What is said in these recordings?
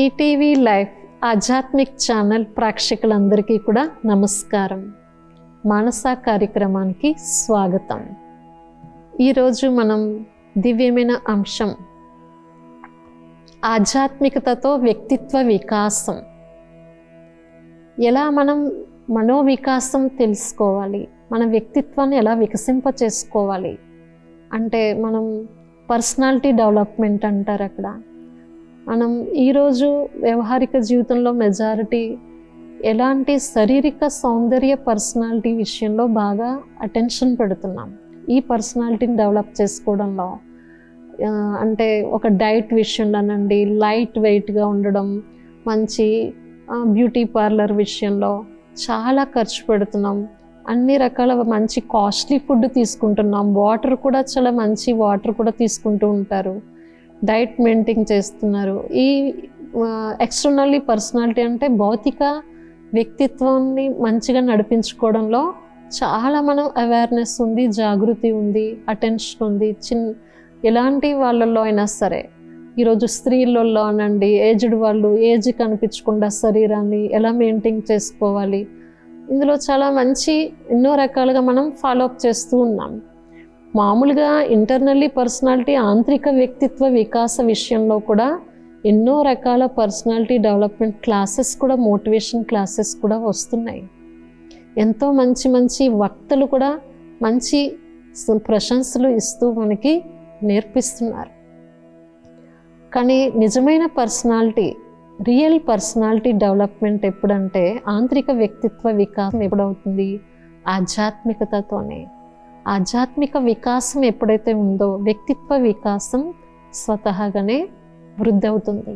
ETV life ఆధ్యాత్మిక్ channel ప్రేక్షకులందరికీ కూడా నమస్కారం. మానస కార్యక్రమానికి స్వాగతం. ఈరోజు మనం దివ్యమైన అంశం ఆధ్యాత్మికతతో వ్యక్తిత్వ వికాసం. ఎలా మనం మనోవికాసం తెలుసుకోవాలి, మన వ్యక్తిత్వాన్ని ఎలా వికసింప చేసుకోవాలి అంటే మనం పర్సనాలిటీ డెవలప్మెంట్ అంటారు. అక్కడ మనం ఈరోజు వ్యవహారిక జీవితంలో మెజారిటీ ఎలాంటి శారీరక సౌందర్య పర్సనాలిటీ విషయంలో బాగా అటెన్షన్ పెడుతున్నాం. ఈ పర్సనాలిటీని డెవలప్ చేసుకోవడంలో అంటే ఒక డైట్ విషయంలోనండి, లైట్ వెయిట్గా ఉండడం, మంచి బ్యూటీ పార్లర్ విషయంలో చాలా ఖర్చు పెడుతున్నాం. అన్ని రకాల మంచి కాస్ట్లీ ఫుడ్ తీసుకుంటున్నాం. వాటర్ కూడా చాలా మంచి వాటర్ కూడా తీసుకుంటూ ఉంటారు. డైట్ మెయింటైన్ చేస్తున్నారు. ఈ ఎక్స్టర్నల్లీ పర్సనాలిటీ అంటే భౌతిక వ్యక్తిత్వాన్ని మంచిగా నడిపించుకోవడంలో చాలా మనం అవేర్నెస్ ఉంది, జాగృతి ఉంది, అటెన్షన్ ఉంది. ఎలాంటి వాళ్ళల్లో అయినా సరే, ఈరోజు స్త్రీలలో అనండి, ఏజ్డ్ వాళ్ళు ఏజ్ కనిపించకుండా శరీరాన్ని ఎలా మెయింటైన్ చేసుకోవాలి, ఇందులో చాలా మంచి ఎన్నో రకాలుగా మనం ఫాలోఅప్ చేస్తూ ఉన్నాం. మామూలుగా ఇంటర్నల్లీ పర్సనాలిటీ ఆంతరిక వ్యక్తిత్వ వికాస విషయంలో కూడా ఎన్నో రకాల పర్సనాలిటీ డెవలప్మెంట్ క్లాసెస్ కూడా, మోటివేషన్ క్లాసెస్ కూడా వస్తున్నాయి. ఎంతో మంచి మంచి వక్తలు కూడా మంచి ప్రశంసలు ఇస్తూ మనకి నేర్పిస్తున్నారు. కానీ నిజమైన పర్సనాలిటీ, రియల్ పర్సనాలిటీ డెవలప్మెంట్ ఎప్పుడంటే ఆంతరిక వ్యక్తిత్వ వికాసం ఎప్పుడవుతుంది? ఆధ్యాత్మికతతోనే. ఆధ్యాత్మిక వికాసం ఎప్పుడైతే ఉందో వ్యక్తిత్వ వికాసం స్వతహాగానే వృద్ధి అవుతుంది.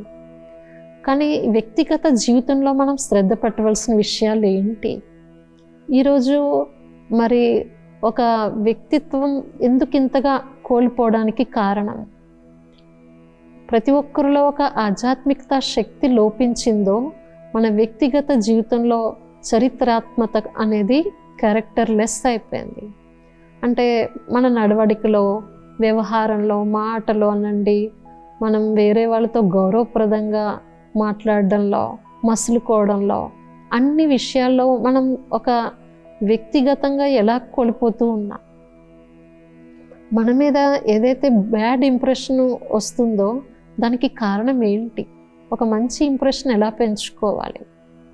కానీ వ్యక్తిగత జీవితంలో మనం శ్రద్ధ పెట్టవలసిన విషయాలు ఏంటి? ఈరోజు మరి ఒక వ్యక్తిత్వం ఎందుకు ఇంతగా కోల్పోవడానికి కారణం? ప్రతి ఒక్కరిలో ఒక ఆధ్యాత్మికత శక్తి లోపించిందో మన వ్యక్తిగత జీవితంలో చరిత్రాత్మక అనేది క్యారెక్టర్లెస్ అయిపోయింది. అంటే మన నడవడికలో, వ్యవహారంలో, మాటలో అనండి, మనం వేరే వాళ్ళతో గౌరవప్రదంగా మాట్లాడడంలో, మసులుకోవడంలో, అన్ని విషయాల్లో మనం ఒక వ్యక్తిగతంగా ఎలా కోల్పోతూ ఉన్నాం. మన మీద ఏదైతే బ్యాడ్ ఇంప్రెషన్ వస్తుందో దానికి కారణం ఏంటి? ఒక మంచి ఇంప్రెషన్ ఎలా పెంచుకోవాలి,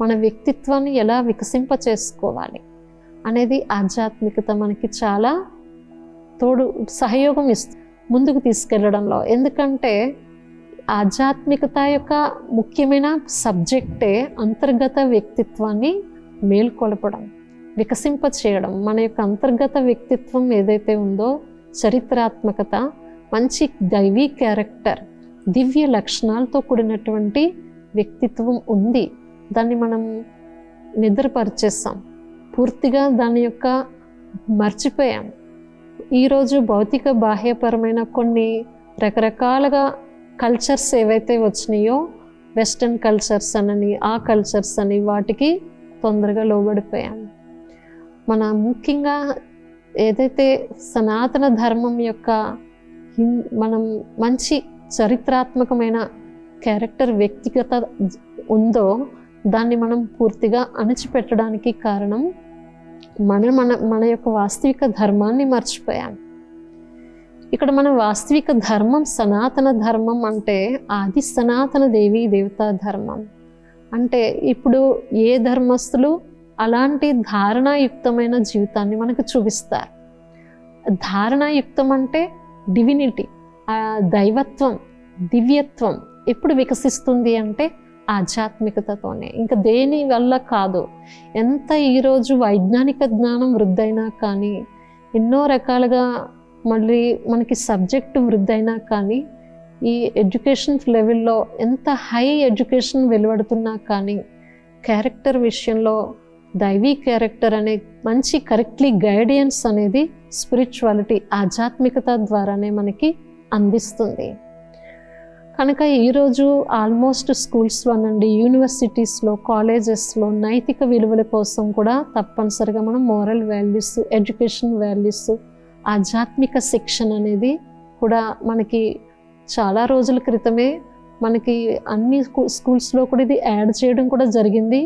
మన వ్యక్తిత్వాన్ని ఎలా వికసింప చేసుకోవాలి అనేది ఆధ్యాత్మికత మనకి చాలా సహయోగం ఇస్తుంది ముందుకు తీసుకెళ్ళడంలో. ఎందుకంటే ఆధ్యాత్మికత యొక్క ముఖ్యమైన సబ్జెక్టే అంతర్గత వ్యక్తిత్వాన్ని మేల్కొల్పడం, వికసింప చేయడం. మన యొక్క అంతర్గత వ్యక్తిత్వం ఏదైతే ఉందో, చరిత్రాత్మకత, మంచి దైవీ క్యారెక్టర్, దివ్య లక్షణాలతో కూడినటువంటి వ్యక్తిత్వం ఉంది. దాన్ని మనం నిద్రపరిచేస్తాం, పూర్తిగా దాని యొక్క మర్చిపోయాం. ఈరోజు భౌతిక బాహ్యపరమైన కొన్ని రకరకాలుగా కల్చర్స్ ఏవైతే వచ్చినాయో, వెస్టర్న్ కల్చర్స్ అని, ఆ కల్చర్స్ అని, వాటికి తొందరగా లోబడిపోయాం. మన ముఖ్యంగా ఏదైతే సనాతన ధర్మం యొక్క మనం మంచి చరిత్రాత్మకమైన క్యారెక్టర్ వ్యక్తిగత ఉందో దాన్ని మనం పూర్తిగా అణిచిపెట్టడానికి కారణం మన యొక్క వాస్తవిక ధర్మాన్ని మర్చిపోయాం. ఇక్కడ మన వాస్తవిక ధర్మం సనాతన ధర్మం అంటే ఆది సనాతన దేవీ దేవతా ధర్మం. అంటే ఇప్పుడు ఏ ధర్మస్థులు అలాంటి ధారణాయుక్తమైన జీవితాన్ని మనకు చూపిస్తారు. ధారణాయుక్తం అంటే డివినిటీ, దైవత్వం, దివ్యత్వం ఎప్పుడు వికసిస్తుంది అంటే ఆధ్యాత్మికతతోనే, ఇంకా దేని వల్ల కాదు. ఎంత ఈరోజు వైజ్ఞానిక జ్ఞానం వృద్ధైనా కానీ, ఎన్నో రకాలుగా మళ్ళీ మనకి సబ్జెక్టు వృద్ధైనా కానీ, ఈ ఎడ్యుకేషన్ లెవెల్లో ఎంత హై ఎడ్యుకేషన్ వెలువడుతున్నా కానీ, క్యారెక్టర్ విషయంలో దైవీ క్యారెక్టర్ అనే మంచి కరెక్ట్లీ గైడెన్స్ అనేది స్పిరిచువాలిటీ, ఆధ్యాత్మికత ద్వారానే మనకి అందిస్తుంది. కనుక ఈరోజు ఆల్మోస్ట్ స్కూల్స్లో అనండి, యూనివర్సిటీస్లో, కాలేజెస్లో నైతిక విలువల కోసం కూడా తప్పనిసరిగా మనం మోరల్ వాల్యూస్, ఎడ్యుకేషన్ వాల్యూస్, ఆధ్యాత్మిక శిక్షణ అనేది కూడా మనకి చాలా రోజుల క్రితమే మనకి అన్ని స్కూల్స్లో కూడా ఇది యాడ్ చేయడం కూడా జరిగింది.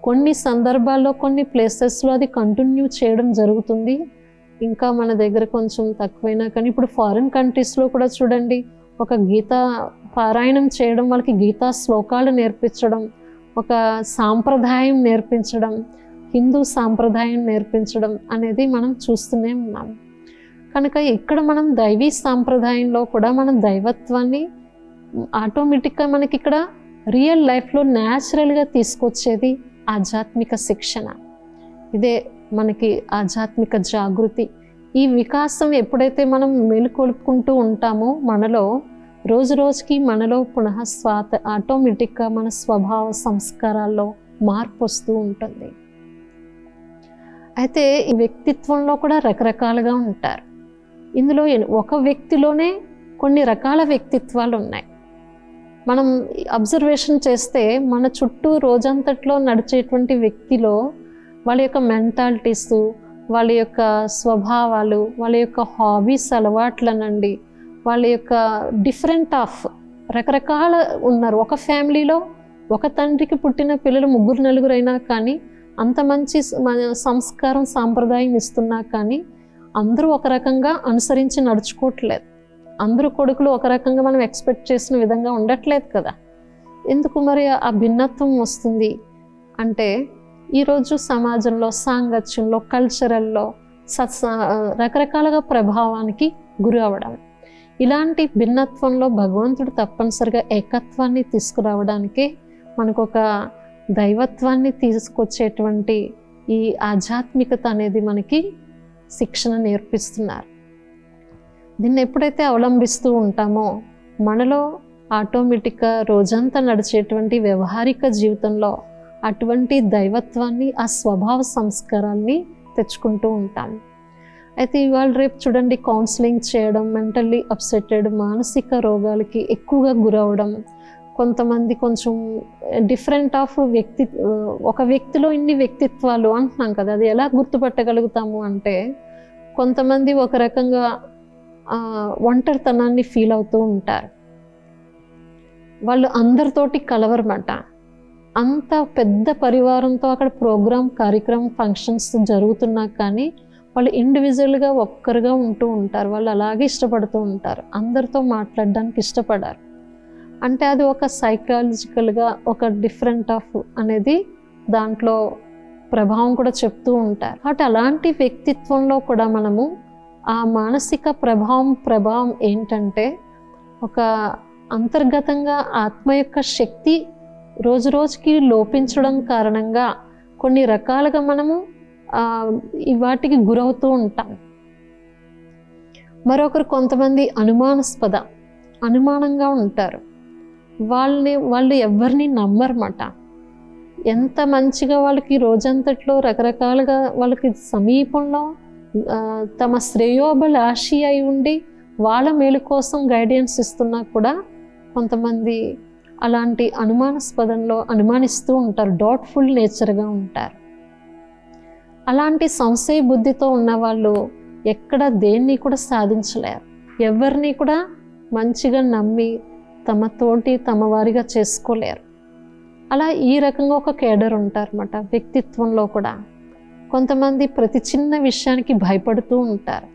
కొన్ని సందర్భాల్లో కొన్ని ప్లేసెస్లో అది కంటిన్యూ చేయడం జరుగుతుంది. ఇంకా మన దగ్గర కొంచెం తక్కువైనా కానీ ఇప్పుడు ఫారిన్ కంట్రీస్లో కూడా చూడండి, ఒక గీతా పారాయణం చేయడం, వాళ్ళకి గీతా శ్లోకాలు నేర్పించడం, ఒక సాంప్రదాయం నేర్పించడం, హిందూ సాంప్రదాయం నేర్పించడం అనేది మనం చూస్తూనే ఉన్నాం. కనుక ఇక్కడ మనం దైవీ సాంప్రదాయంలో కూడా మనం దైవత్వాన్ని ఆటోమేటిక్గా మనకి ఇక్కడ రియల్ లైఫ్లో న్యాచురల్గా తీసుకొచ్చేది ఆధ్యాత్మిక శిక్షణ. ఇదే మనకి ఆధ్యాత్మిక జాగృతి. ఈ వికాసం ఎప్పుడైతే మనం మేలుకొల్పుకుంటూ ఉంటామో మనలో రోజు రోజుకి మనలో పునః ఆటోమేటిక్గా మన స్వభావ సంస్కారాల్లో మార్పు వస్తూ ఉంటుంది. అయితే ఈ వ్యక్తిత్వంలో కూడా రకరకాలుగా ఉంటారు. ఇందులో ఒక వ్యక్తిలోనే కొన్ని రకాల వ్యక్తిత్వాలు ఉన్నాయి. మనం అబ్జర్వేషన్ చేస్తే మన చుట్టూ రోజంతట్లో నడిచేటువంటి వ్యక్తిలో వాళ్ళ యొక్క మెంటాలిటీస్, వాళ్ళ యొక్క స్వభావాలు, వాళ్ళ యొక్క హాబీస్ అలవాట్లనండి, వాళ్ళ యొక్క డిఫరెంట్ ఆఫ్ రకరకాల ఉన్నారు. ఒక ఫ్యామిలీలో ఒక తండ్రికి పుట్టిన పిల్లలు 3-4 అయినా కానీ అంత మంచి సంస్కారం సాంప్రదాయం ఇస్తున్నా కానీ అందరూ ఒక రకంగా అనుసరించి నడుచుకోవట్లేదు. అందరూ కొడుకులు ఒక రకంగా మనం ఎక్స్పెక్ట్ చేసిన విధంగా ఉండట్లేదు కదా. ఎందుకు మరి ఆ భిన్నత్వం వస్తుంది అంటే ఈరోజు సమాజంలో, సాంగత్యంలో, కల్చరల్లో రకరకాలుగా ప్రభావానికి గురి అవ్వడం. ఇలాంటి భిన్నత్వంలో భగవంతుడు తప్పనిసరిగా ఏకత్వాన్ని తీసుకురావడానికే మనకు ఒక దైవత్వాన్ని తీసుకొచ్చేటువంటి ఈ ఆధ్యాత్మికత అనేది మనకి శిక్షణ నేర్పిస్తున్నారు. దీన్ని ఎప్పుడైతే అవలంబిస్తూ ఉంటామో మనలో ఆటోమేటిక్గా రోజంతా నడిచేటువంటి వ్యవహారిక జీవితంలో అటువంటి దైవత్వాన్ని, ఆ స్వభావ సంస్కారాల్ని తెచ్చుకుంటూ ఉంటాం. అయితే ఇవాళ రేపు చూడండి, కౌన్సిలింగ్ చేయడం, మెంటల్లీ అప్సెటెడ్, మానసిక రోగాలకి ఎక్కువగా గురవడం, కొంతమంది కొంచెం డిఫరెంట్ ఆఫ్ ఒక వ్యక్తిలో ఇన్ని వ్యక్తిత్వాలు అంటున్నాం కదా, అది ఎలా గుర్తుపట్టగలుగుతాము అంటే కొంతమంది ఒక రకంగా ఒంటరితనాన్ని ఫీల్ అవుతూ ఉంటారు. వాళ్ళు అందరితోటి కలవరమాట. అంత పెద్ద పరివారంతో అక్కడ కార్యక్రమం ఫంక్షన్స్ జరుగుతున్నా కానీ వాళ్ళు ఇండివిజువల్గా ఒక్కరుగా ఉంటూ ఉంటారు. వాళ్ళు అలాగే ఇష్టపడుతూ ఉంటారు, అందరితో మాట్లాడడానికి ఇష్టపడారు. అంటే అది ఒక సైకలాజికల్గా ఒక డిఫరెంట్ ఆఫ్ అనేది దాంట్లో ప్రభావం కూడా చెప్తూ ఉంటారు. కాబట్టి అలాంటి వ్యక్తిత్వంలో కూడా మనము ఆ మానసిక ప్రభావం ఏంటంటే ఒక అంతర్గతంగా ఆత్మ యొక్క శక్తి రోజు రోజుకి లోపించడం కారణంగా కొన్ని రకాలుగా మనము వాటికి గురవుతూ ఉంటాం. మరొకరు కొంతమంది అనుమానంగా ఉంటారు. వాళ్ళు ఎవరిని నమ్మరమాట. ఎంత మంచిగా వాళ్ళకి రోజంతట్లో రకరకాలుగా వాళ్ళకి సమీపంలో తమ శ్రేయోభిలాషి అయి ఉండి వాళ్ళ మేలు కోసం గైడెన్స్ ఇస్తున్నా కూడా కొంతమంది అలాంటి అనుమానిస్తూ ఉంటారు, డౌట్ఫుల్ నేచర్గా ఉంటారు. అలాంటి సంశయ బుద్ధితో ఉన్నవాళ్ళు ఎక్కడ దేన్ని కూడా సాధించలేరు. ఎవరిని కూడా మంచిగా నమ్మి తమ వారిగా చేసుకోలేరు. అలా ఈ రకంగా ఒక కేడర్ ఉంటారన్నమాట. వ్యక్తిత్వంలో కూడా కొంతమంది ప్రతి చిన్న విషయానికి భయపడుతూ ఉంటారు.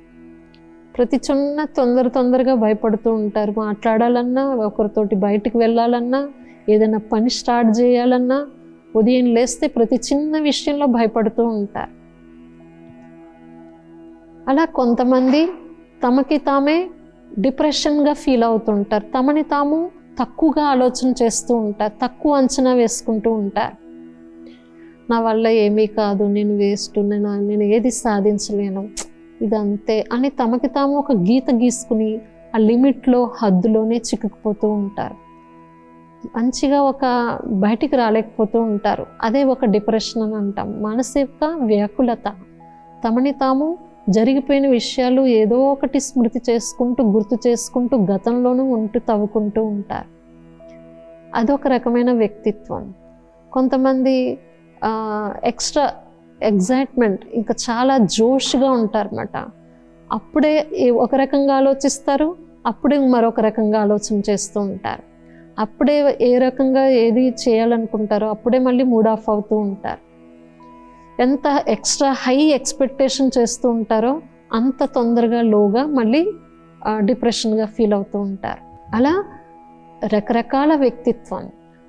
ప్రతి చిన్న తొందరగా భయపడుతూ ఉంటారు. మాట్లాడాలన్నా, ఒకరితోటి బయటికి వెళ్ళాలన్నా, ఏదైనా పని స్టార్ట్ చేయాలన్నా ఉదయం లేస్తే ప్రతి చిన్న విషయంలో భయపడుతూ ఉంటారు. అలా కొంతమంది తమకి తామే డిప్రెషన్గా ఫీల్ అవుతుంటారు. తమని తాము తక్కువగా ఆలోచన చేస్తూ ఉంటారు, తక్కువ అంచనా వేసుకుంటూ ఉంటారు. నా వల్ల ఏమీ కాదు, నేను వేస్ట్, నేను ఏది సాధించలేను, ఇదంతే అని తమకి తాము ఒక గీత గీసుకుని ఆ లిమిట్లో, హద్దులోనే చిక్కుకుపోతూ ఉంటారు. మంచిగా బయటికి రాలేకపోతూ ఉంటారు. అదే ఒక డిప్రెషన్ అని అంటాం. మానసిక వ్యాకులత. తమని తాము జరిగిపోయిన విషయాలు ఏదో ఒకటి స్మృతి చేసుకుంటూ, గుర్తు చేసుకుంటూ, గతంలోనూ తవ్వుకుంటూ ఉంటారు. అదొక రకమైన వ్యక్తిత్వం. కొంతమంది ఎక్స్ట్రా ఎగ్జైట్మెంట్, ఇంకా చాలా జోష్గా ఉంటారన్నమాట. అప్పుడే ఒక రకంగా ఆలోచిస్తారు, అప్పుడే మరొక రకంగా ఆలోచన చేస్తూ ఉంటారు. అప్పుడే ఏ రకంగా ఏది చేయాలనుకుంటారో అప్పుడే మళ్ళీ మూడ్ ఆఫ్ అవుతూ ఉంటారు. ఎంత ఎక్స్ట్రా హై ఎక్స్పెక్టేషన్ చేస్తూ ఉంటారో అంత తొందరగా లోగా మళ్ళీ డిప్రెషన్గా ఫీల్ అవుతూ ఉంటారు. అలా రకరకాల వ్యక్తిత్వం,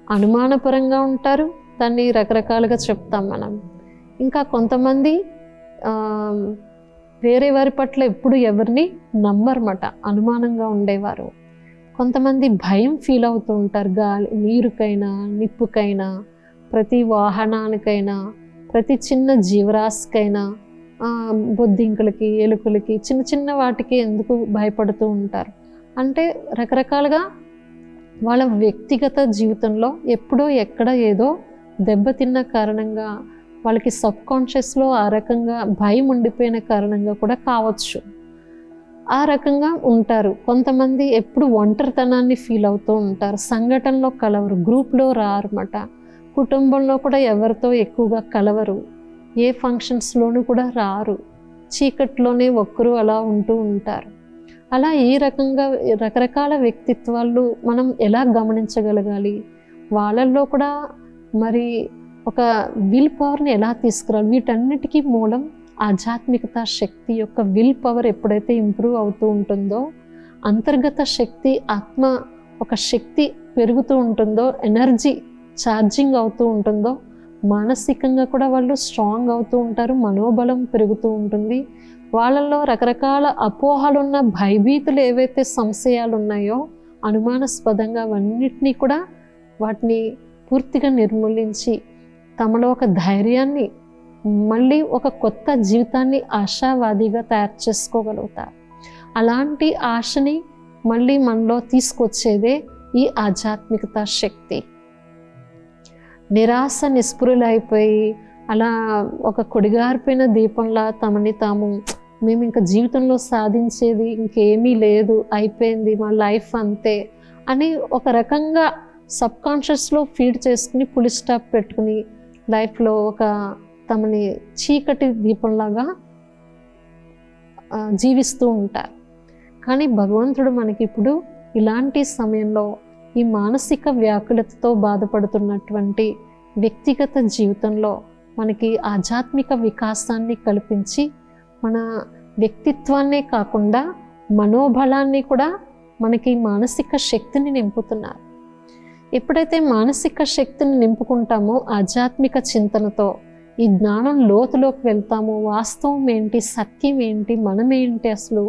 అనుమానపరంగా ఉంటారు, దాన్ని రకరకాలుగా చెప్తాం మనం. ఇంకా కొంతమంది వేరే వారి పట్ల ఎప్పుడు ఎవరిని నమ్మరమాట, అనుమానంగా ఉండేవారు. కొంతమంది భయం ఫీల్ అవుతూ ఉంటారు, నీరుకైనా నిప్పుకైనా ప్రతి వాహనానికైనా ప్రతి చిన్న జీవరాశికైనా బొద్దింకలకి ఎలుకలకి చిన్న చిన్న వాటికి ఎందుకు భయపడుతూ ఉంటారు అంటే రకరకాలుగా వాళ్ళ వ్యక్తిగత జీవితంలో ఎప్పుడో ఎక్కడ ఏదో దెబ్బతిన్న కారణంగా వాళ్ళకి సబ్కాన్షియస్లో ఆ రకంగా భయం ఉండిపోయిన కారణంగా కూడా కావచ్చు. ఆ రకంగా ఉంటారు. కొంతమంది ఎప్పుడు ఒంటరితనాన్ని ఫీల్ అవుతూ ఉంటారు, సంఘటనలో కలవరు, గ్రూప్లో రారన్నమాట, కుటుంబంలో కూడా ఎవరితో ఎక్కువగా కలవరు, ఏ ఫంక్షన్స్లోనూ కూడా రారు, చీకట్లోనే ఒక్కరు అలా ఉంటూ ఉంటారు. అలా ఈ రకంగా రకరకాల వ్యక్తిత్వాలు మనం ఎలా గమనించగలగాలి, వాళ్ళల్లో కూడా మరి ఒక విల్ పవర్ని ఎలా తీసుకురావాలి, వీటన్నిటికీ మూలం ఆధ్యాత్మికత శక్తి యొక్క విల్ పవర్ ఎప్పుడైతే ఇంప్రూవ్ అవుతూ ఉంటుందో, అంతర్గత శక్తి ఆత్మ ఒక శక్తి పెరుగుతూ ఉంటుందో, ఎనర్జీ ఛార్జింగ్ అవుతూ ఉంటుందో, మానసికంగా కూడా వాళ్ళు స్ట్రాంగ్ అవుతూ ఉంటారు, మనోబలం పెరుగుతూ ఉంటుంది. వాళ్ళల్లో రకరకాల అపోహలున్న భయభీతులు ఏవైతే సంశయాలు ఉన్నాయో అనుమానాస్పదంగా అవన్నిటినీ కూడా వాటిని పూర్తిగా నిర్మూలించి తమలో ఒక ధైర్యాన్ని, మళ్ళీ ఒక కొత్త జీవితాన్ని ఆశావాదిగా తయారు చేసుకోగలుగుతారు. అలాంటి ఆశని మళ్ళీ మనలో తీసుకొచ్చేదే ఈ ఆధ్యాత్మికత శక్తి. నిరాశ నిస్పృహలైపోయి అలా ఒక కొడిగారిపోయిన దీపంలా తమని తాము మేము ఇంకా జీవితంలో సాధించేది ఇంకేమీ లేదు, అయిపోయింది మా లైఫ్ అంతే అని ఒక రకంగా సబ్కాన్షియస్లో ఫీడ్ చేసుకుని పులి స్టాప్ పెట్టుకుని లైఫ్లో ఒక తమని చీకటి దీపంలాగా జీవిస్తూ ఉంటారు. కానీ భగవంతుడు మనకి ఇప్పుడు ఇలాంటి సమయంలో ఈ మానసిక వ్యాకులతతో బాధపడుతున్నటువంటి వ్యక్తిగత జీవితంలో మనకి ఆధ్యాత్మిక వికాసాన్ని కల్పించి మన వ్యక్తిత్వాన్నే కాకుండా మనోబలాన్ని కూడా మనకి మానసిక శక్తిని నింపుతున్నారు. ఎప్పుడైతే మానసిక శక్తిని నింపుకుంటామో ఆధ్యాత్మిక చింతనతో ఈ జ్ఞానం లోతులోకి వెళ్తామో, వాస్తవం ఏంటి, సత్యం ఏంటి, మనమేంటి, అసలు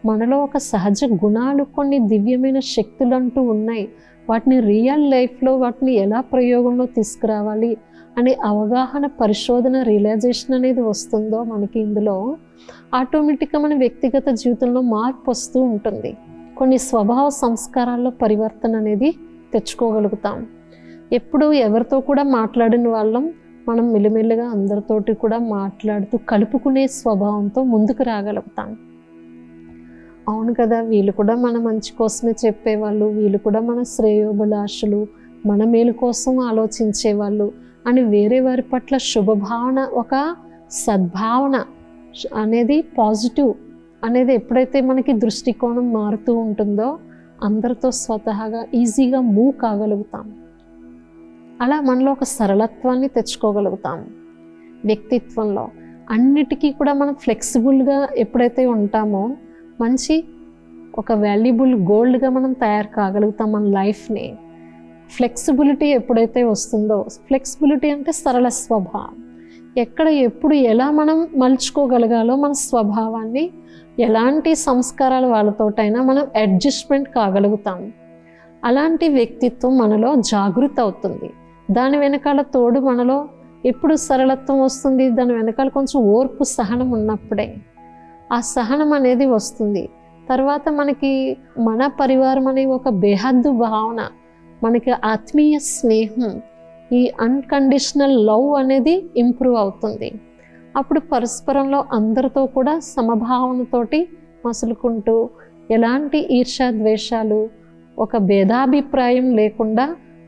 మనలో ఒక సహజ గుణాలు కొన్ని దివ్యమైన శక్తులు అంటూ ఉన్నాయి, వాటిని రియల్ లైఫ్లో వాటిని ఎలా ప్రయోగంలో తీసుకురావాలి అనే అవగాహన, పరిశోధన, రియలైజేషన్ అనేది వస్తుందో మనకి ఇందులో ఆటోమేటిక్గా మన వ్యక్తిగత జీవితంలో మార్పు వస్తూ ఉంటుంది. కొన్ని స్వభావ సంస్కారాల్లో పరివర్తన అనేది తెచ్చుకోగలుగుతాం. ఎప్పుడు ఎవరితో కూడా మాట్లాడిన వాళ్ళం మనం మెల్లిమెల్లిగా అందరితోటి కూడా మాట్లాడుతూ కలుపుకునే స్వభావంతో ముందుకు రాగలుగుతాం. అవును కదా, వీళ్ళు కూడా మన మంచి కోసమే చెప్పేవాళ్ళు, వీళ్ళు కూడా మన శ్రేయోభిలాషులు, మన మేలు కోసం ఆలోచించేవాళ్ళు అని వేరే వారి పట్ల శుభభావన, ఒక సద్భావన అనేది, పాజిటివ్ అనేది ఎప్పుడైతే మనకి దృష్టికోణం మారుతూ ఉంటుందో అందరితో స్వతహాగా ఈజీగా మూవ్ కాగలుగుతాం. అలా మనలో ఒక సరళత్వాన్ని తెచ్చుకోగలుగుతాం. వ్యక్తిత్వంలో అన్నిటికీ కూడా మనం ఫ్లెక్సిబుల్గా ఎప్పుడైతే ఉంటామో మంచి ఒక వాల్యుబుల్ గోల్డ్గా మనం తయారు కాగలుగుతాం మన లైఫ్ని. ఫ్లెక్సిబిలిటీ ఎప్పుడైతే వస్తుందో, ఫ్లెక్సిబిలిటీ అంటే సరళ స్వభావం, ఎక్కడ ఎప్పుడు ఎలా మనం మలుచుకోగలగాలో మన స్వభావాన్ని, ఎలాంటి సంస్కారాలు వాళ్ళతోటైనా మనం అడ్జస్ట్మెంట్ కాగలుగుతాం. అలాంటి వ్యక్తిత్వం మనలో జాగృతి అవుతుంది. దాని వెనకాల తోడు మనలో ఎప్పుడు సరళత్వం వస్తుంది, దాని వెనకాల కొంచెం ఓర్పు, సహనం ఉన్నప్పుడే ఆ సహనం అనేది వస్తుంది. తర్వాత మనకి మన పరివారం అనే ఒక బేహద్దు భావన, మనకి ఆత్మీయ స్నేహం, ఈ అన్కండిషనల్ లవ్ అనేది ఇంప్రూవ్ అవుతుంది. అప్పుడు పరస్పరంలో అందరితో కూడా సమభావనతోటి మసులుకుంటూ ఎలాంటి ఈర్ష్య ద్వేషాలు, ఒక భేదాభిప్రాయం లేకుండా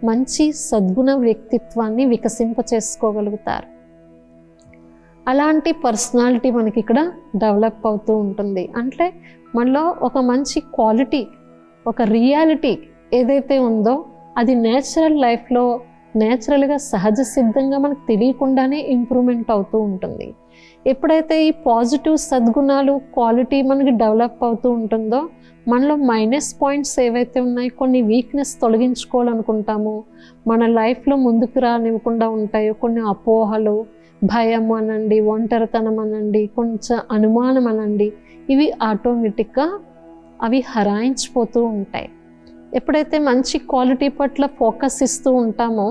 మంచి సద్గుణ వ్యక్తిత్వాన్ని వికసింప చేసుకోగలుగుతారు. అలాంటి పర్సనాలిటీ మనకి ఇక్కడ డెవలప్ అవుతూ ఉంటుంది. అంటే మనలో ఒక మంచి క్వాలిటీ, ఒక రియాలిటీ ఏదైతే ఉందో అది నేచురల్ లైఫ్లో నేచురల్గా సహజ సిద్ధంగా మనకు తెలియకుండానే ఇంప్రూవ్మెంట్ అవుతూ ఉంటుంది. ఎప్పుడైతే ఈ పాజిటివ్ సద్గుణాలు క్వాలిటీ మనకి డెవలప్ అవుతూ ఉంటుందో మనలో మైనస్ పాయింట్స్ ఏవైతే ఉన్నాయో, కొన్ని వీక్నెస్ తొలగించుకోవాలనుకుంటామో, మన లైఫ్లో ముందుకు రానివ్వకుండా ఉంటాయో కొన్ని అపోహలు, భయం అనండి, ఒంటరితనం అనండి, కొంచెం అనుమానం అనండి, ఇవి ఆటోమేటిక్గా అవి హరాయించిపోతూ ఉంటాయి. ఎప్పుడైతే మంచి క్వాలిటీ పట్ల ఫోకస్ ఇస్తూ ఉంటామో,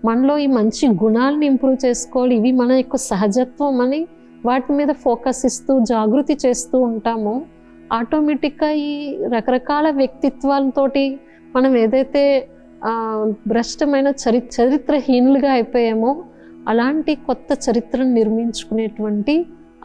మనలో ఈ మంచి గుణాలను ఇంప్రూవ్ చేసుకోవాలి, ఇవి మన యొక్క సహజత్వం అని వాటి మీద ఫోకస్ ఇస్తూ జాగృతి చేస్తూ ఉంటామో, ఆటోమేటిక్గా ఈ రకరకాల వ్యక్తిత్వాలతోటి మనం ఏదైతే భ్రష్టమైన చరిత్రహీనులుగా అయిపోయామో అలాంటి కొత్త చరిత్రను నిర్మించుకునేటువంటి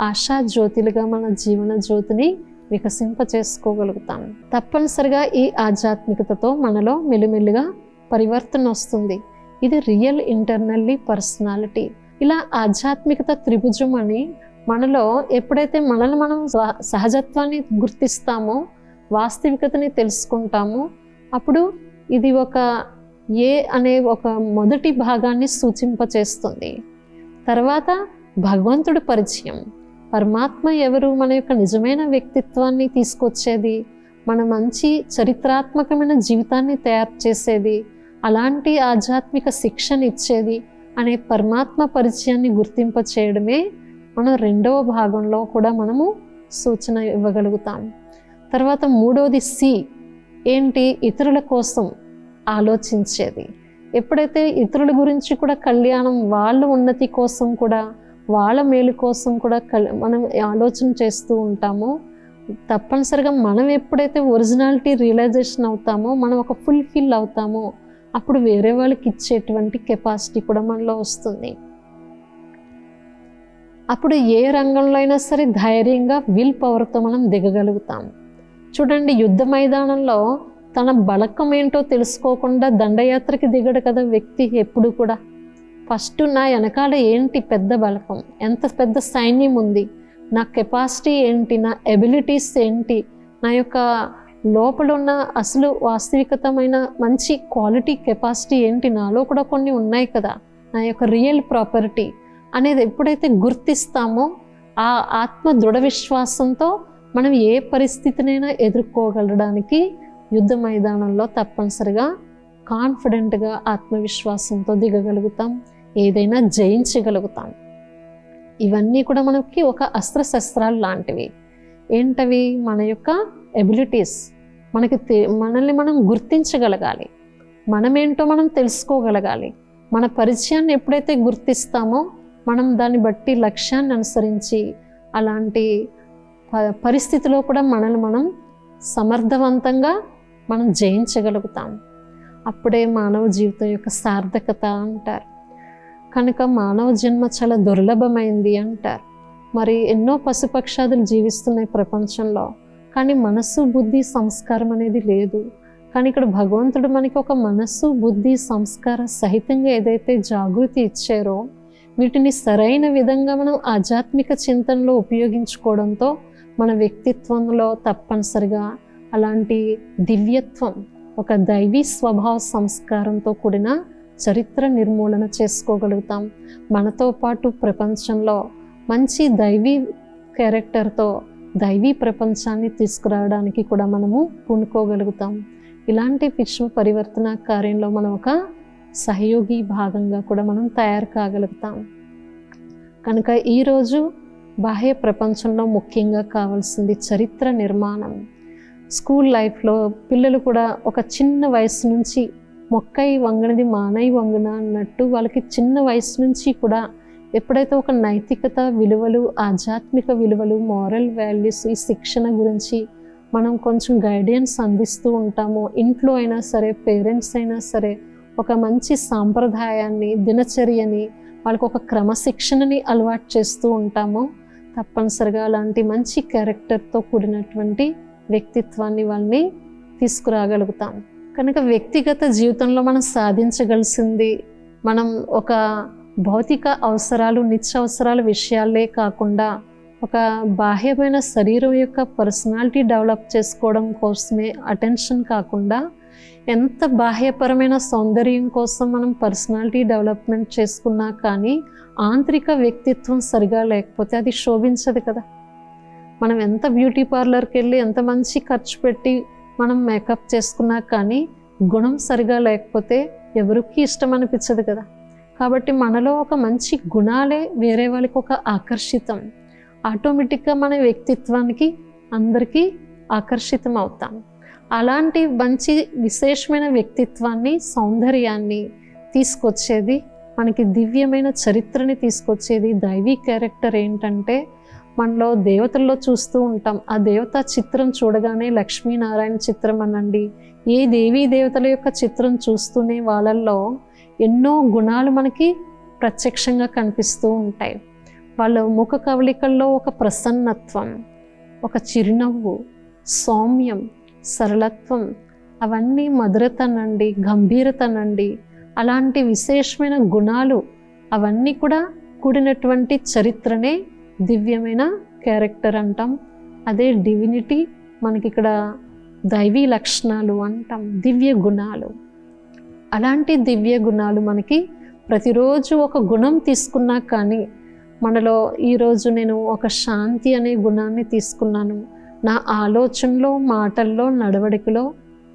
ఆశాజ్యోతులుగా మన జీవన జ్యోతిని వికసింప చేసుకోగలుగుతాం. తప్పనిసరిగా ఈ ఆధ్యాత్మికతతో మనలో మెల్లిమెల్లిగా పరివర్తన వస్తుంది. ఇది రియల్ ఇంటర్నల్లీ పర్సనాలిటీ. ఇలా ఆధ్యాత్మికత త్రిభుజం అని మనలో ఎప్పుడైతే మనల్ని మనం సహజత్వాన్ని గుర్తిస్తామో, వాస్తవికతని తెలుసుకుంటామో, అప్పుడు ఇది ఒక ఏ అనే ఒక మొదటి భాగాన్ని సూచింపచేస్తుంది. తర్వాత భగవంతుడి పరిచయం, పరమాత్మ ఎవరు, మన యొక్క నిజమైన వ్యక్తిత్వాన్ని తీసుకొచ్చేది, మన మంచి చరిత్రాత్మకమైన జీవితాన్ని తయారు చేసేది, అలాంటి ఆధ్యాత్మిక శిక్షణ ఇచ్చేది అనే పరమాత్మ పరిచయాన్ని గుర్తింప చేయడమే మనం రెండవ భాగంలో కూడా మనము సూచన ఇవ్వగలుగుతాం. తర్వాత మూడవది సి ఏంటి, ఇతరుల కోసం ఆలోచించేది. ఎప్పుడైతే ఇతరుల గురించి కూడా కళ్యాణం, వాళ్ళ ఉన్నతి కోసం కూడా, వాళ్ళ మేలు కోసం కూడా మనం ఆలోచన చేస్తూ ఉంటామో, తప్పనిసరిగా మనం ఎప్పుడైతే ఒరిజినాలిటీ రియలైజేషన్ అవుతామో, మనం ఒక ఫుల్ఫిల్ అవుతామో, అప్పుడు వేరే వాళ్ళకి ఇచ్చేటువంటి కెపాసిటీ కూడా మనలో వస్తుంది. అప్పుడు ఏ రంగంలో అయినా సరే ధైర్యంగా విల్ పవర్తో మనం దిగగలుగుతాం. చూడండి, యుద్ధ మైదానంలో తన బలకం ఏంటో తెలుసుకోకుండా దండయాత్రకి దిగడు కదా వ్యక్తి ఎప్పుడు కూడా. ఫస్ట్ నా వెనకాల ఏంటి పెద్ద బలకం, ఎంత పెద్ద సైన్యం ఉంది, నా కెపాసిటీ ఏంటి, నా ఎబిలిటీస్ ఏంటి, నా యొక్క లోపల ఉన్న అసలు వాస్తవికతమైన మంచి క్వాలిటీ కెపాసిటీ ఏంటి, నాలో కూడా కొన్ని ఉన్నాయి కదా, నా యొక్క రియల్ ప్రాపర్టీ అనేది ఎప్పుడైతే గుర్తిస్తామో, ఆ ఆత్మ దృఢ విశ్వాసంతో మనం ఏ పరిస్థితినైనా ఎదుర్కోగలడానికి యుద్ధ మైదానంలో తప్పనిసరిగా కాన్ఫిడెంట్గా ఆత్మవిశ్వాసంతో దిగగలుగుతాం, ఏదైనా జయించగలుగుతాం. ఇవన్నీ కూడా మనకి ఒక అస్త్రశస్త్రాలు లాంటివి. ఏంటవి? మన యొక్క ఎబిలిటీస్. మనల్ని మనం గుర్తించగలగాలి, మనమేంటో మనం తెలుసుకోగలగాలి. మన పరిచయాన్ని ఎప్పుడైతే గుర్తిస్తామో, మనం దాన్ని బట్టి లక్ష్యాన్ని అనుసరించి అలాంటి పరిస్థితిలో కూడా మనల్ని మనం సమర్థవంతంగా మనం జయించగలుగుతాం. అప్పుడే మానవ జీవితం యొక్క సార్థకత అంటారు. కనుక మానవ జన్మ చాలా దుర్లభమైంది అంటారు. మరి ఎన్నో పశుపక్షాదులు జీవిస్తున్నాయి ప్రపంచంలో, కానీ మనస్సు, బుద్ధి, సంస్కారం అనేది లేదు. కానీ ఇక్కడ భగవంతుడు మనకి ఒక మనస్సు, బుద్ధి, సంస్కార సహితంగా ఏదైతే జాగృతి ఇచ్చారో, వీటిని సరైన విధంగా మనం ఆధ్యాత్మిక చింతనలో ఉపయోగించుకోవడంతో మన వ్యక్తిత్వంలో తప్పనిసరిగా అలాంటి దివ్యత్వం, ఒక దైవీ స్వభావ సంస్కారంతో కూడిన చరిత్ర నిర్మూలన చేసుకోగలుగుతాం. మనతో పాటు ప్రపంచంలో మంచి దైవీ క్యారెక్టర్తో దైవీ ప్రపంచాన్ని తీసుకురావడానికి కూడా మనము పూనుకోగలుగుతాం. ఇలాంటి విశ్వ పరివర్తన కార్యంలో మనం ఒక సహయోగి భాగంగా కూడా మనం తయారు కాగలుగుతాం. కనుక ఈరోజు బాహ్య ప్రపంచంలో ముఖ్యంగా కావాల్సింది చరిత్ర నిర్మాణం. స్కూల్ లైఫ్లో పిల్లలు కూడా ఒక చిన్న వయసు నుంచి మొక్కై వంగనది మానై వంగున అన్నట్టు వాళ్ళకి చిన్న వయసు నుంచి కూడా ఎప్పుడైతే ఒక నైతికత విలువలు, ఆధ్యాత్మిక విలువలు, మారల్ వాల్యూస్, ఈ శిక్షణ గురించి మనం కొంచెం గైడెన్స్ అందిస్తూ ఉంటామో, ఇంట్లో అయినా సరే, పేరెంట్స్ అయినా సరే, ఒక మంచి సాంప్రదాయాన్ని, దినచర్యని, వాళ్ళకు ఒక క్రమశిక్షణని అలవాటు చేస్తూ ఉంటామో, తప్పనిసరిగా అలాంటి మంచి క్యారెక్టర్తో కూడినటువంటి వ్యక్తిత్వాన్ని వాళ్ళని తీసుకురాగలుగుతాం. కనుక వ్యక్తిగత జీవితంలో మనం సాధించగలిసింది, మనం ఒక భౌతిక అవసరాలు, నిత్యావసరాల విషయాలే కాకుండా ఒక బాహ్యమైన శరీరం యొక్క పర్సనాలిటీ డెవలప్ చేసుకోవడం కోసమే అటెన్షన్ కాకుండా ఎంత బాహ్యపరమైన సౌందర్యం కోసం మనం పర్సనాలిటీ డెవలప్మెంట్ చేసుకున్నా కానీ ఆంతరిక వ్యక్తిత్వం సరిగా లేకపోతే అది శోభించదు కదా. మనం ఎంత బ్యూటీ పార్లర్కి వెళ్ళి ఎంత మంచి ఖర్చు పెట్టి మనం మేకప్ చేసుకున్నా కానీ గుణం సరిగా లేకపోతే ఎవరికి ఇష్టం అనిపించదు కదా. కాబట్టి మనలో ఒక మంచి గుణాలే వేరే వాళ్ళకి ఒక ఆకర్షితం. ఆటోమేటిక్గా మన వ్యక్తిత్వానికి అందరికీ ఆకర్షితం అవుతాం. అలాంటి మంచి విశేషమైన వ్యక్తిత్వాన్ని, సౌందర్యాన్ని తీసుకొచ్చేది, మనకి దివ్యమైన చరిత్రని తీసుకొచ్చేది దైవీ క్యారెక్టర్ ఏంటంటే, మనలో దేవతల్లో చూస్తూ ఉంటాం. ఆ దేవత చిత్రం చూడగానే లక్ష్మీనారాయణ చిత్రం అనండి, ఏ దేవీ దేవతల యొక్క చిత్రం చూస్తూనే వాళ్ళల్లో ఎన్నో గుణాలు మనకి ప్రత్యక్షంగా కనిపిస్తూ ఉంటాయి. వాళ్ళ ముఖ కవళికల్లో ఒక ప్రసన్నత్వం, ఒక చిరునవ్వు, సౌమ్యం, సరళత్వం, అవన్నీ మధురతనండి, గంభీరతనండి, అలాంటి విశేషమైన గుణాలు అవన్నీ కూడా కూడినటువంటి చరిత్రనే దివ్యమైన క్యారెక్టర్ అంటాం. అదే డివినిటీ, మనకి ఇక్కడ దైవీ లక్షణాలు అంటాం, దివ్య గుణాలు. అలాంటి దివ్య గుణాలు మనకి ప్రతిరోజు ఒక గుణం తీసుకున్నా కానీ, మనలో ఈరోజు నేను ఒక శాంతి అనే గుణాన్ని తీసుకున్నాను, నా ఆలోచనలో, మాటల్లో, నడవడికలో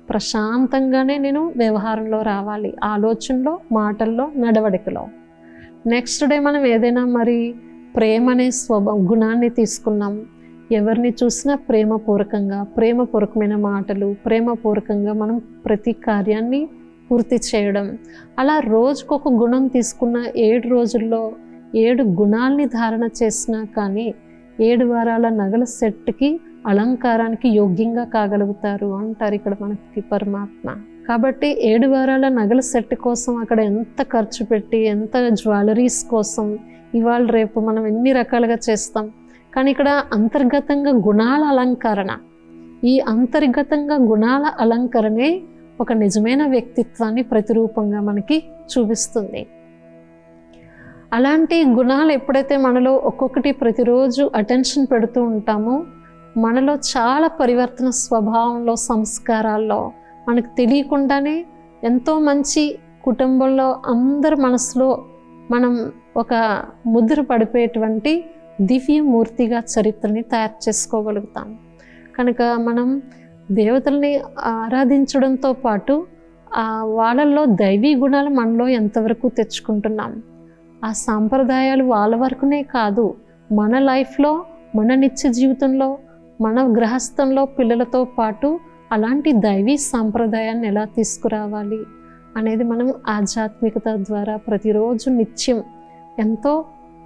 ప్రశాంతంగానే నేను వ్యవహారంలో రావాలి, ఆలోచనలో, మాటల్లో, నడవడికలో. నెక్స్ట్ డే మనం ఏదైనా మరి ప్రేమ అనే గుణాన్ని తీసుకున్నాం, ఎవరిని చూసినా ప్రేమపూర్వకమైన మాటలు, ప్రేమపూర్వకంగా మనం ప్రతి కార్యాన్ని పూర్తి చేయడం. అలా రోజుకొక గుణం తీసుకున్న 7 రోజుల్లో 7 గుణాల్ని ధారణ చేసినా కానీ 7 వారాల నగల సెట్కి, అలంకారానికి యోగ్యంగా కాగలుగుతారు అంటారు ఇక్కడ మనకి పరమాత్మ. కాబట్టి 7 వారాల నగల సెట్ కోసం అక్కడ ఎంత ఖర్చు పెట్టి, ఎంత జ్యువెలరీస్ కోసం ఇవాళ రేపు మనం ఎన్ని రకాలుగా చేస్తాం. కానీ ఇక్కడ అంతర్గతంగా గుణాల అలంకరణ, ఈ అంతర్గతంగా గుణాల అలంకరణే ఒక నిజమైన వ్యక్తిత్వాన్ని ప్రతిరూపంగా మనకి చూపిస్తుంది. అలాంటి గుణాలు ఎప్పుడైతే మనలో ఒక్కొక్కటి ప్రతిరోజు అటెన్షన్ పెడుతూ ఉంటామో, మనలో చాలా పరివర్తన, స్వభావంలో, సంస్కారాల్లో మనకు తెలియకుండానే ఎంతో మంచి కుటుంబంలో అందరి మనసులో మనం ఒక ముద్ర పడిపోయేటువంటి దివ్యమూర్తిగా చరిత్రని తయారు చేసుకోగలుగుతాం. కనుక మనం దేవతల్ని ఆరాధించడంతో పాటు వాళ్ళల్లో దైవీ గుణాలు మనలో ఎంతవరకు తెచ్చుకుంటున్నాం, ఆ సాంప్రదాయాలు వాళ్ళ వరకునే కాదు, మన లైఫ్లో, మన నిత్య జీవితంలో, మన గృహస్థంలో పిల్లలతో పాటు అలాంటి దైవీ సాంప్రదాయాన్ని ఎలా తీసుకురావాలి అనేది మనం ఆధ్యాత్మికత ద్వారా ప్రతిరోజు నిత్యం ఎంతో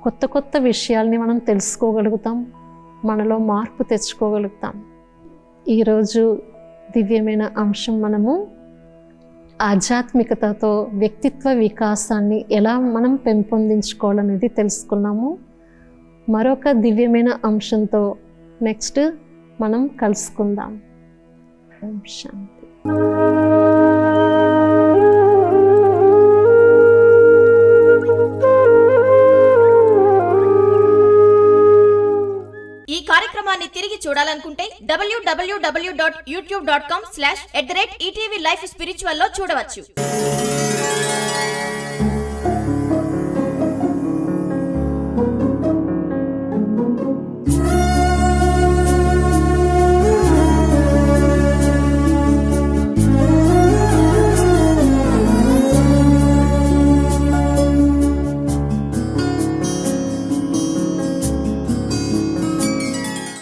కొత్త కొత్త విషయాల్ని మనం తెలుసుకోగలుగుతాం, మనలో మార్పు తెచ్చుకోగలుగుతాం. ఈరోజు దివ్యమైన అంశం, మనము ఆధ్యాత్మికతతో వ్యక్తిత్వ వికాసాన్ని ఎలా మనం పెంపొందించుకోవాలనేది తెలుసుకున్నాము. మరొక దివ్యమైన అంశంతో నెక్స్ట్ మనం కలుసుకుందాం. ఓం శాంతి. ఈ కార్యక్రమాన్ని తిరిగి చూడాలనుకుంటే www.youtube.com/@ETV Life Spiritual లో చూడవచ్చు.